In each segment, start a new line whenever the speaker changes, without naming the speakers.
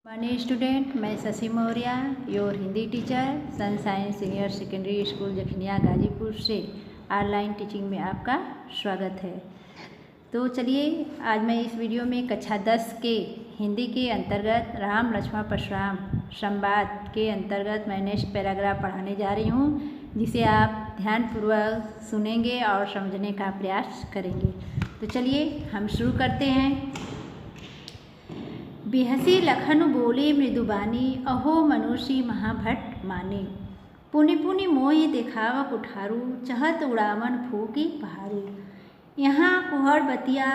Morning student, मैं Shashi Maurya, your Hindi teacher, Sun Science senior secondary school Jakhania Ghazipur से online teaching में आपका स्वागत है। तो चलिए आज मैं इस वीडियो में कक्षा 10 के हिंदी के अंतर्गत राम लक्ष्मण परशुराम संवाद के अंतर्गत मैं नेक्स्ट पैराग्राफ पढ़ाने जा रही हूँ, जिसे आप ध्यानपूर्वक सुनेंगे और समझने का प्रयास करेंगे। तो चलिए हम शुरू करते हैं। बिहसी लखन बोले मृदुबानी, अहो मनुषी महाभट माने। पुनि पुनि मोहि देखाव कुठारू, चहत उड़ावन फूकी पहारू। यहाँ कुहड़ बतिया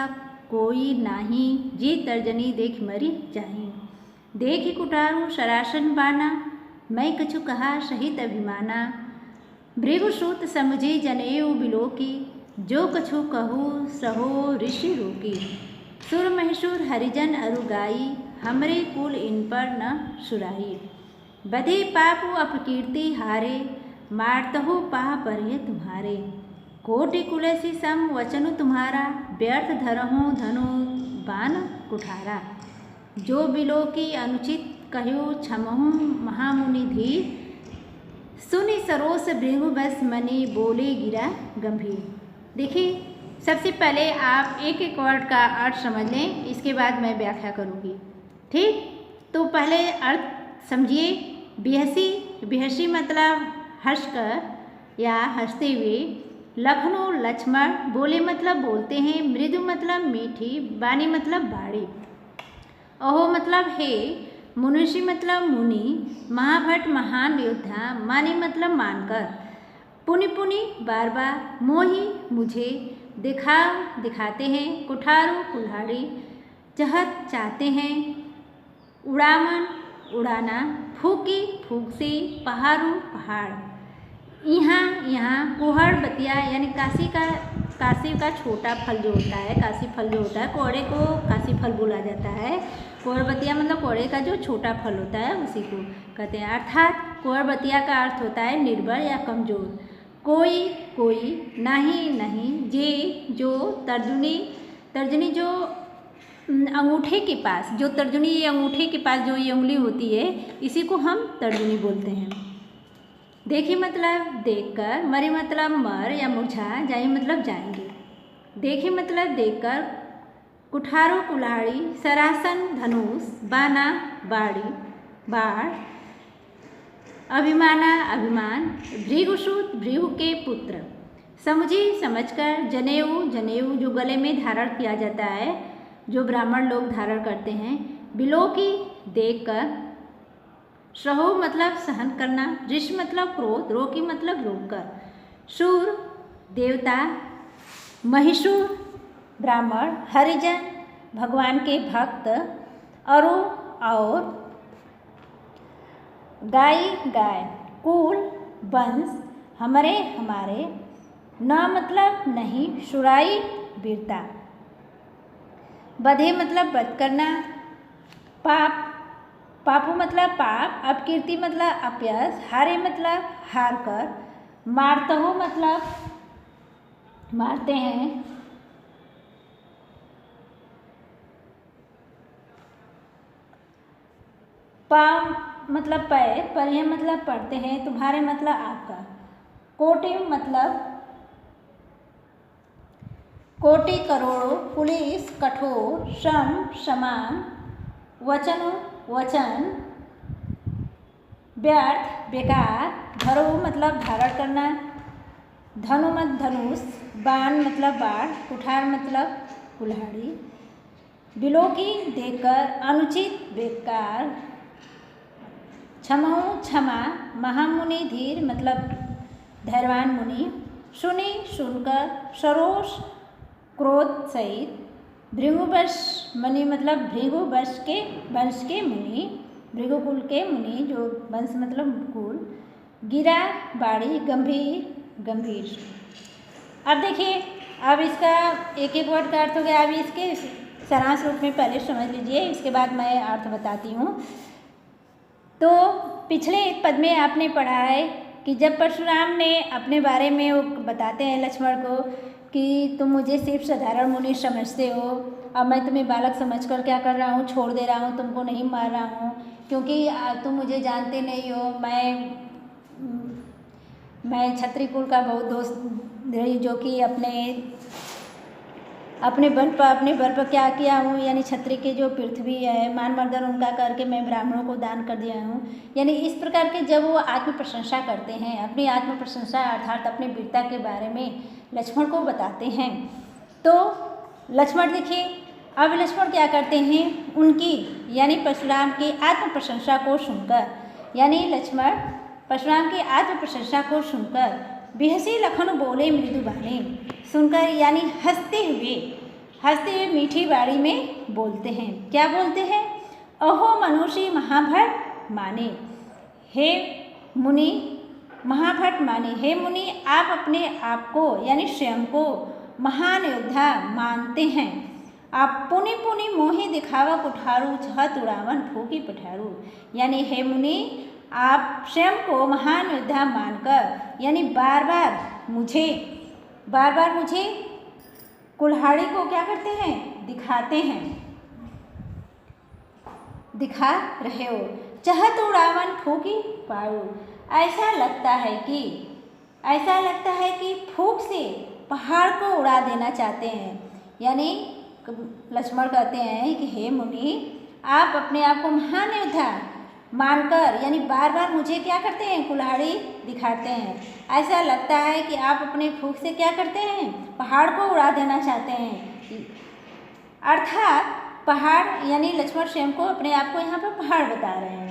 कोई नाही, जी तर्जनी देख मरी जाही। देखि कुठारू सरासन बाना, मैं कछु कहा सहित अभिमाना। भृगुसूत समझे जनेऊ बिलोकी, जो कछु कहू सहो ऋषि रोकी। सुर महिषुर हरिजन अरुगाई, हमरे कुल इन पर न सुराई। बधे पापु अपकीर्ति हारे, मारतहु पाह परिय तुम्हारे। कोटि कुलसी सम वचनु तुम्हारा, व्यर्थ धरहु धनु बान कुठारा। जो बिलो की अनुचित कहु क्षमहु महामुनि धीर, सुनि सरोस भृगु बस मनि बोले गिरा गंभीर। देखिए, सबसे पहले आप एक एक वर्ड का अर्थ समझ लें, इसके बाद मैं व्याख्या करूँगी। ठीक, तो पहले अर्थ समझिए। बिहसी, बिहसी मतलब हंसकर या हंसते हुए। लखनऊ लक्ष्मण, बोले मतलब बोलते हैं। मृदु मतलब मीठी। बानी मतलब बाड़ी। अहो मतलब हे। मनुषी मतलब मुनि। महाभट महान योद्धा। मानी मतलब मानकर। पुनि पुनि बार बार। मोहि मुझे। दिखाव दिखाते हैं। कुठारू कुल्हाड़ी। चहत चाहते हैं। उड़ावन उड़ाना। फूकी फूक से। पहाड़ू पहाड़। यहाँ कुहड़ बतिया यानी काशी का छोटा फल जो होता है, काशी फल जो होता है, कोहड़े को काशी फल बोला जाता है। कुहड़ बतिया मतलब कोहड़े का जो छोटा फल होता है उसी को कहते हैं। अर्थात कुहड़ बतिया का अर्थ होता है निर्बल या कमजोर। कोई कोई, नहीं नहीं, जे जो, तर्जनी जो अंगूठे के पास, जो तर्जनी ये अंगूठे के पास जो ये उंगली होती है, इसी को हम तर्जनी बोलते हैं। देखी मतलब देखकर। मरे मतलब मर या मुरझा। जाए मतलब जाएंगे। देखी मतलब देखकर। कुठारो कुल्हाड़ी। सरासन धनुष। बाना बाड़ी बाढ़। अभिमाना अभिमान। भृगुसूत भृगु के पुत्र। समझी समझकर। जनेऊ जनेऊ जो गले में धारण किया जाता है, जो ब्राह्मण लोग धारण करते हैं। बिलोकी देखकर। सहो मतलब सहन करना। ऋषि मतलब क्रोध। रोकी मतलब रोककर। शूर देवता। महिषुर ब्राह्मण। हरिजन भगवान के भक्त। अरु और। गाय गाय। कुल वंश। हमरे हमारे। न मतलब नहीं। सुराई वीरता। बधे मतलब वध करना। पापू मतलब पाप। अपकीर्ति मतलब अपयश। हारे मतलब हार कर। मारतहु मतलब मारते हैं। पाँव मतलब पैर। परिय मतलब पढ़ते हैं। तुम्हारे मतलब आपका। कोटि मतलब कोटि करोड़ों। पुलिस कठोर। सम समान। वचन वचन। व्यर्थ बेकार। धरो मतलब धारण करना। धनु मत धनुष। बाण मतलब बाढ़। कुठार मतलब कुल्हाड़ी। बिलोकी देखकर। अनुचित बेकार। क्षमहु क्षमा। महामुनि धीर मतलब धैर्यवान मुनि। सुनी सुनकर। सरोष क्रोध सहित। भृगुवश मनि मतलब भृगु वंश के मुनि। भृगुकुल के मुनि जो वंश मतलब कुल। गिरा बाड़ी। गंभीर गंभीर। अब देखिए, अब इसका एक एक वर्ड का अर्थ हो गया। अभी इसके सारांश रूप में पहले समझ लीजिए, इसके बाद मैं अर्थ बताती हूँ। तो पिछले पद में आपने पढ़ा है कि जब परशुराम ने अपने बारे में वो बताते हैं लक्ष्मण को कि तुम मुझे सिर्फ साधारण मुनि समझते हो और मैं तुम्हें बालक समझकर क्या कर रहा हूँ, छोड़ दे रहा हूँ, तुमको नहीं मार रहा हूँ, क्योंकि तुम मुझे जानते नहीं हो। मैं क्षत्रिय कुल का बहुत दोस्त रही, जो कि अपने बल पर क्या किया हूँ, यानी क्षत्रिय के जो पृथ्वी है मान मर्दन उनका करके मैं ब्राह्मणों को दान कर दिया हूँ। यानी इस प्रकार के जब वो आत्म प्रशंसा करते हैं, अपनी आत्म प्रशंसा अर्थात अपनी वीरता के बारे में लक्ष्मण को बताते हैं, तो लक्ष्मण देखिए अब लक्ष्मण क्या करते हैं, उनकी यानी परशुराम की आत्म प्रशंसा को सुनकर, यानी लक्ष्मण परशुराम की आत्म प्रशंसा को सुनकर बिहसी लखन बोले मृदु बाणी, सुनकर यानी हंसते हुए मीठी बाणी में बोलते हैं। क्या बोलते हैं, अहो मनुषी महाभट माने, हे मुनि महाभट माने, हे मुनि आप अपने आप को यानी स्वयं को महान योद्धा मानते हैं। आप पुनि पुनि मोहि दिखावा कुठारू छत उड़ावन फूकी पठारू, यानी हे मुनि आप स्वयं को महान योद्धा मानकर यानी बार बार मुझे कुल्हाड़ी को क्या करते हैं, दिखा रहे हो। चहत उड़ावन फूकी पारू, ऐसा लगता है कि फूक से पहाड़ को उड़ा देना चाहते हैं। यानी लक्ष्मण कहते हैं कि हे मुनि आप अपने आप को महान योद्धा मानकर यानी बार बार मुझे क्या करते हैं, कुल्हाड़ी दिखाते हैं। ऐसा लगता है कि आप अपने फूंक से क्या करते हैं, पहाड़ को उड़ा देना चाहते हैं। अर्थात पहाड़ यानी लक्ष्मण स्वयं को अपने आप को यहाँ पर पहाड़ बता रहे हैं।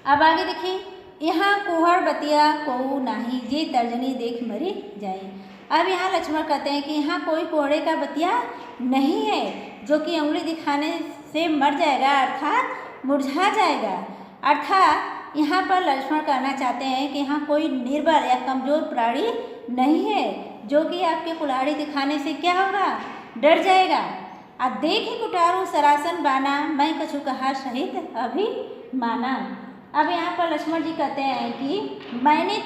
अब आगे देखिए, यहाँ कुहड़ बतिया कोऊ नाही जे तर्जनी देख मरी जाए। अब यहाँ लक्ष्मण कहते हैं कि यहाँ कोई कोहड़े का बतिया नहीं है जो कि उंगली दिखाने से मर जाएगा अर्थात मुरझा जाएगा। अर्थात यहाँ पर लक्ष्मण कहना चाहते हैं कि यहाँ कोई निर्बल या कमजोर प्राणी नहीं है जो कि आपके कुल्हाड़ी दिखाने से क्या होगा, डर जाएगा। अब देखी कुठारू सरासन बाना मैं कछु कहा सहित अभी माना। अब यहाँ पर लक्ष्मण जी कहते हैं कि मैंने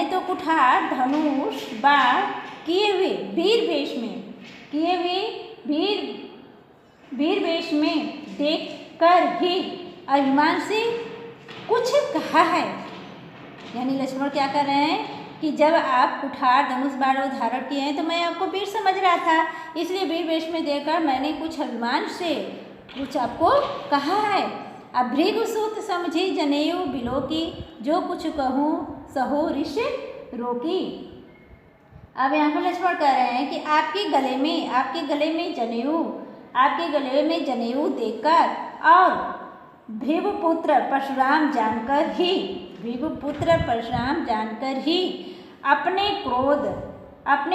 तो कुठार धनुष बाण किए हुए वीर वेश में देख कर ही अभिमान से कुछ कहा है। यानी लक्ष्मण क्या कर रहे हैं कि जब आप कुठार धनुष बाण धारण किए हैं तो मैं आपको वीर समझ रहा था, इसलिए वीर वेश में देखकर मैंने कुछ अभिमान से कुछ आपको कहा है। अब भृगुसुत समझी जनेऊ बिलो की जो कुछ कहूँ सहो ऋषि रोकी। अब यहाँ पर लक्ष्मण कह रहे हैं कि आपके गले में जनेऊ देखकर और भृगुपुत्र परशुराम जानकर ही अपने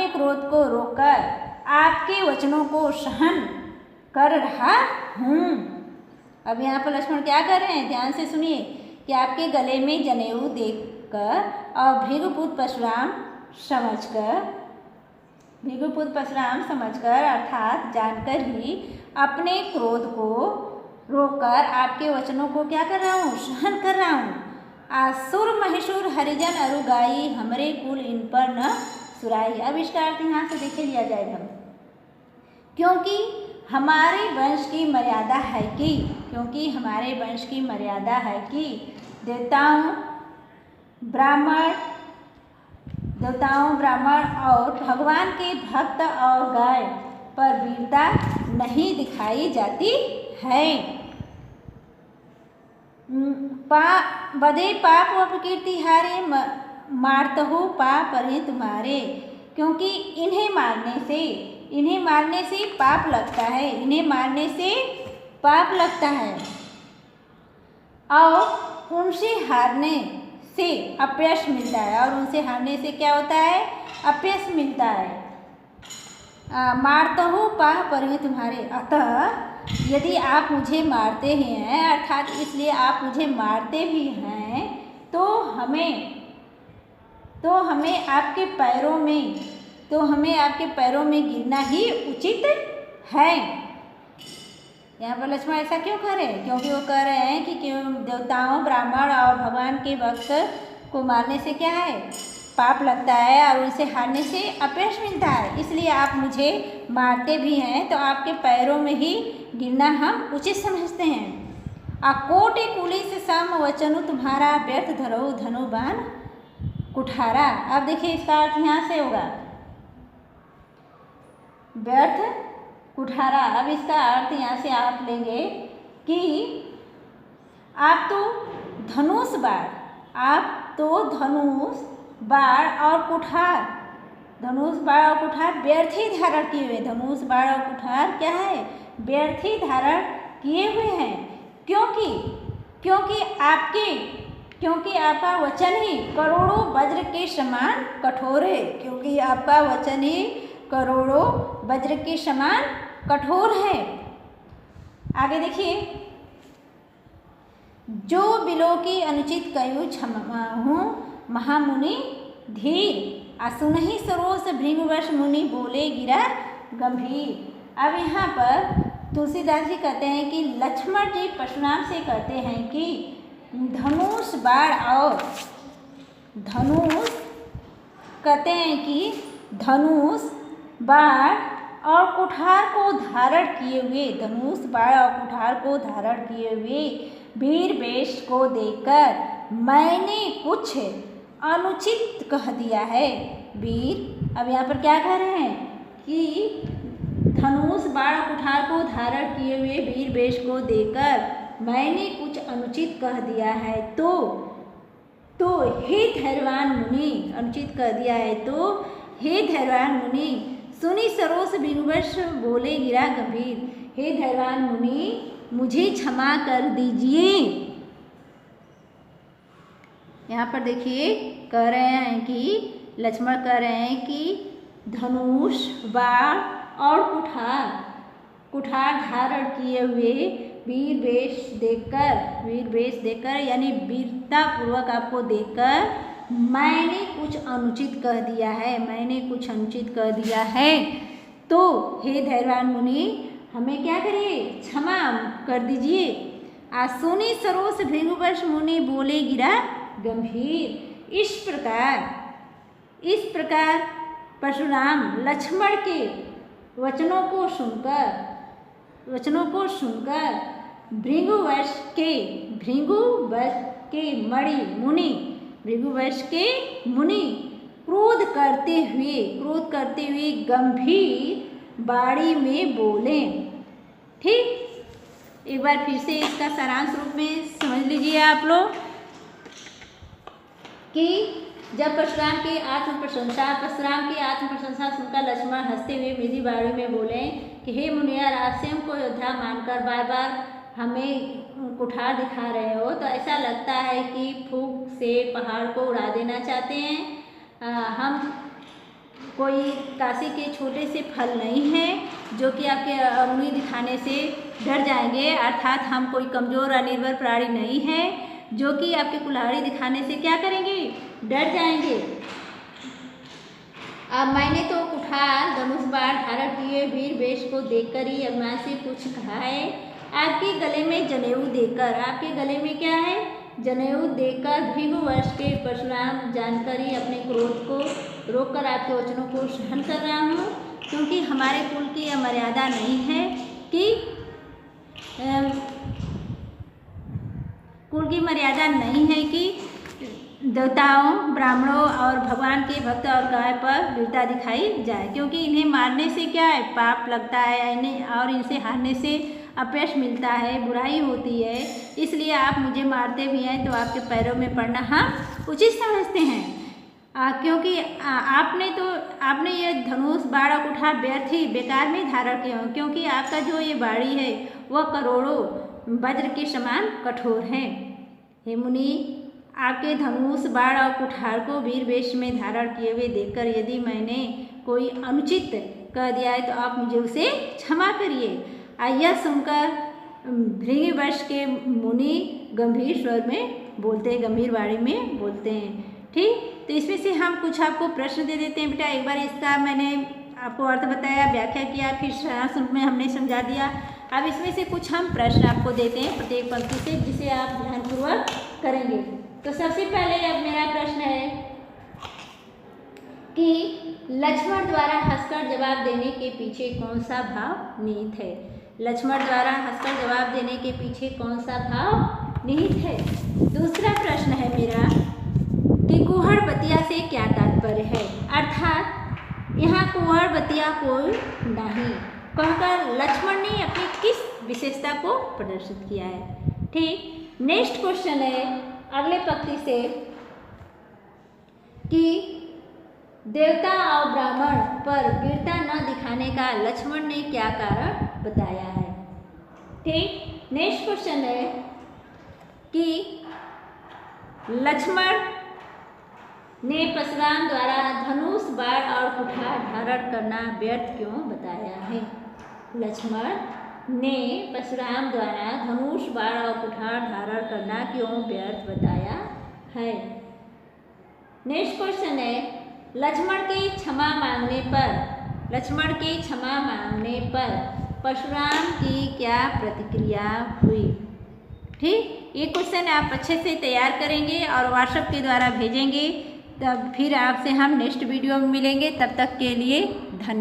क्रोध को रोककर आपके वचनों को सहन कर रहा हूँ। अब यहाँ पर लक्ष्मण क्या कर रहे हैं, ध्यान से सुनिए कि आपके गले में जनेऊ देखकर और भृगुपुत्र परशुराम समझकर अर्थात जानकर ही अपने क्रोध को रोककर आपके वचनों को क्या कर रहा हूँ, सहन कर रहा हूँ। आसुर महिषुर हरिजन अरुगाई हमरे कुल इन पर न सुराई। अब इसका अर्थ यहाँ से देखे लिया जाएगा, क्योंकि हमारे वंश की मर्यादा है कि देवताओं ब्राह्मण और भगवान के भक्त और गाय पर वीरता नहीं दिखाई जाती है। बधे पाप व प्रकृति हारे मारतहु पाप परे तुम्हारे, क्योंकि इन्हें मारने से पाप लगता है और उनसे हारने से अपयश मिलता है, और उनसे हारने से क्या होता है, अपयश मिलता है। मारतहु पाप परे तुम्हारे, अतः यदि आप मुझे मारते ही हैं अर्थात इसलिए आप मुझे मारते भी हैं तो हमें आपके पैरों में गिरना ही उचित है। यहाँ पर लक्ष्मण ऐसा क्यों कह रहे हैं, क्योंकि वो कह रहे हैं कि क्यों देवताओं ब्राह्मण और भगवान के भक्त को मारने से क्या है, पाप लगता है और उनसे हारने से अपयश मिलता है, इसलिए आप मुझे मारते भी हैं तो आपके पैरों में ही गिरना हम उचित समझते हैं। कोटि कुली से सम वचनु तुम्हारा, व्यर्थ धरो धनुबान कुठारा। अब देखिए इसका अर्थ यहाँ से होगा व्यर्थ कुठारा। अब इसका अर्थ यहाँ से आप लेंगे कि आप तो धनुष बाण, आप तो धनुष बाण और कुठार, धनुष बाण और कुठार व्यर्थ ही धारण किए हुए, धनुष बाण और कुठार क्या है, व्यर्थ ही धारण किए हुए हैं। क्योंकि आपका वचन ही करोड़ों वज्र के समान कठोर है, क्योंकि आपका वचन ही करोड़ों वज्र के समान कठोर है। आगे देखिए, जो बिलो की अनुचित कयु क्षमा हूँ महामुनि धीर, असुनहि सरोस भृंगवश मुनि बोले गिरा गंभीर। अब यहाँ पर तुलसीदास जी कहते हैं कि लक्ष्मण जी परशुराम से कहते हैं कि धनुष बाण और धनुष, कहते हैं कि धनुष बाण और कुठार को धारण किए हुए, धनुष बाण और कुठार को धारण किए हुए वीर वेश को देखकर मैंने कुछ अनुचित कह दिया है। वीर, अब यहाँ पर क्या कह रहे हैं कि धनुष बाण और कुठार को धारण किए हुए वीर वेश को देखकर मैंने कुछ अनुचित कह दिया है, तो हे धैर्यवान मुनि, अनुचित कह दिया है तो हे धैर्यवान मुनि, सुनी सरोस भृंगवश बोले गिरा गंभीर। हे धैर्यवान मुनि, मुझे क्षमा कर दीजिए। यहाँ पर देखिए कह रहे हैं कि लक्ष्मण कह रहे हैं कि धनुष बाण और कुठार धारण किए हुए वीर वेश देखकर यानी वीरता पूर्वक आपको देखकर मैंने कुछ अनुचित कह दिया है, मैंने कुछ अनुचित कह दिया है, तो हे धैर्यवान मुनि हमें क्या करिए, क्षमा कर दीजिए। सुनी सरोस भृंगवश मुनि बोले गिरा गंभीर। इस प्रकार परशुराम लक्ष्मण के वचनों को सुनकर भृंगुवश के मुनि क्रोध करते हुए गंभीर बाणी में बोले। ठीक, एक बार फिर से इसका सारांश रूप में समझ लीजिए आप लोग कि जब परशुराम की आत्म प्रशंसा सुनकर लक्ष्मण हंसते हुए विधि बाणी में बोले कि हे मुनियार, आप स्वयं को योद्धा मानकर बार बार हमें कुठार दिखा रहे हो, तो ऐसा लगता है कि फूंक से पहाड़ को उड़ा देना चाहते हैं। हम कोई काशी के छोटे से फल नहीं हैं जो कि आपके उंगली दिखाने से डर जाएंगे, अर्थात हम कोई कमज़ोर और निर्बल प्राणी नहीं हैं जो कि आपके कुल्हाड़ी दिखाने से क्या करेंगे, डर जाएंगे। अब मैंने तो कुठार धनुष बाण धारण किए वीर वेश को देखकर ही अभिमान से कुछ कहा है। आपके गले में जनेऊ देकर, आपके गले में क्या है, जनेऊ देकर भृंगवश के परशुराम जानकर ही अपने क्रोध को रोककर आपके वचनों को सहन कर रहा हूँ, क्योंकि हमारे कुल की यह मर्यादा नहीं है कि कुल की मर्यादा नहीं है कि देवताओं, ब्राह्मणों और भगवान के भक्त और गाय पर वीरता दिखाई जाए, क्योंकि इन्हें मारने से क्या है, पाप लगता है, इन्हें और इनसे हारने से अपयश मिलता है, बुराई होती है। इसलिए आप मुझे मारते भी हैं तो आपके पैरों में पड़ना हम उचित समझते हैं। क्योंकि आपने ये धनुष बाण और कुठार व्यर्थ ही बेकार में धारण किया हो, क्योंकि आपका जो ये बाड़ी है वह करोड़ों वज्र के समान कठोर है। हे मुनि, आपके धनुष बाण और कुठार को वीर वेश में धारण किए हुए देखकर यदि मैंने कोई अनुचित कह दिया है तो आप मुझे उसे क्षमा करिए। यह सुनकर भृंगवश के मुनि गंभीर स्वर में बोलते हैं, गंभीर वाणी में बोलते हैं। ठीक, तो इसमें से हम कुछ आपको प्रश्न दे देते हैं बेटा। एक बार इसका मैंने आपको अर्थ बताया, व्याख्या किया, फिर सारांश रूप में हमने समझा दिया। अब इसमें से कुछ हम प्रश्न आपको देते हैं प्रत्येक पंक्ति से, जिसे आप ध्यानपूर्वक करेंगे। तो सबसे पहले अब मेरा प्रश्न है कि लक्ष्मण द्वारा हंसकर जवाब देने के पीछे कौन सा भाव निहित है। लक्ष्मण द्वारा हंसकर जवाब देने के पीछे कौन सा भाव निहित है। दूसरा प्रश्न है मेरा कि कुहड़ बतिया से क्या तात्पर्य है, अर्थात यहाँ कुहड़ बतिया कोई नहीं कहकर लक्ष्मण ने अपनी किस विशेषता को प्रदर्शित किया है। ठीक, नेक्स्ट क्वेश्चन है अगले पंक्ति से कि देवता और ब्राह्मण पर वीरता न दिखाने का लक्ष्मण ने क्या कारण बताया है। ठीक, नेक्स्ट क्वेश्चन है कि लक्ष्मण ने परशुराम द्वारा धनुष बाण और कुठार धारण करना व्यर्थ क्यों बताया है। लक्ष्मण ने परशुराम द्वारा धनुष बाण और कुठार धारण करना क्यों व्यर्थ बताया है। नेक्स्ट क्वेश्चन है लक्ष्मण के क्षमा मांगने पर परशुराम की क्या प्रतिक्रिया हुई। ठीक, ये क्वेश्चन आप अच्छे से तैयार करेंगे और व्हाट्सएप के द्वारा भेजेंगे, तब फिर आपसे हम नेक्स्ट वीडियो में मिलेंगे। तब तक के लिए धन्यवाद।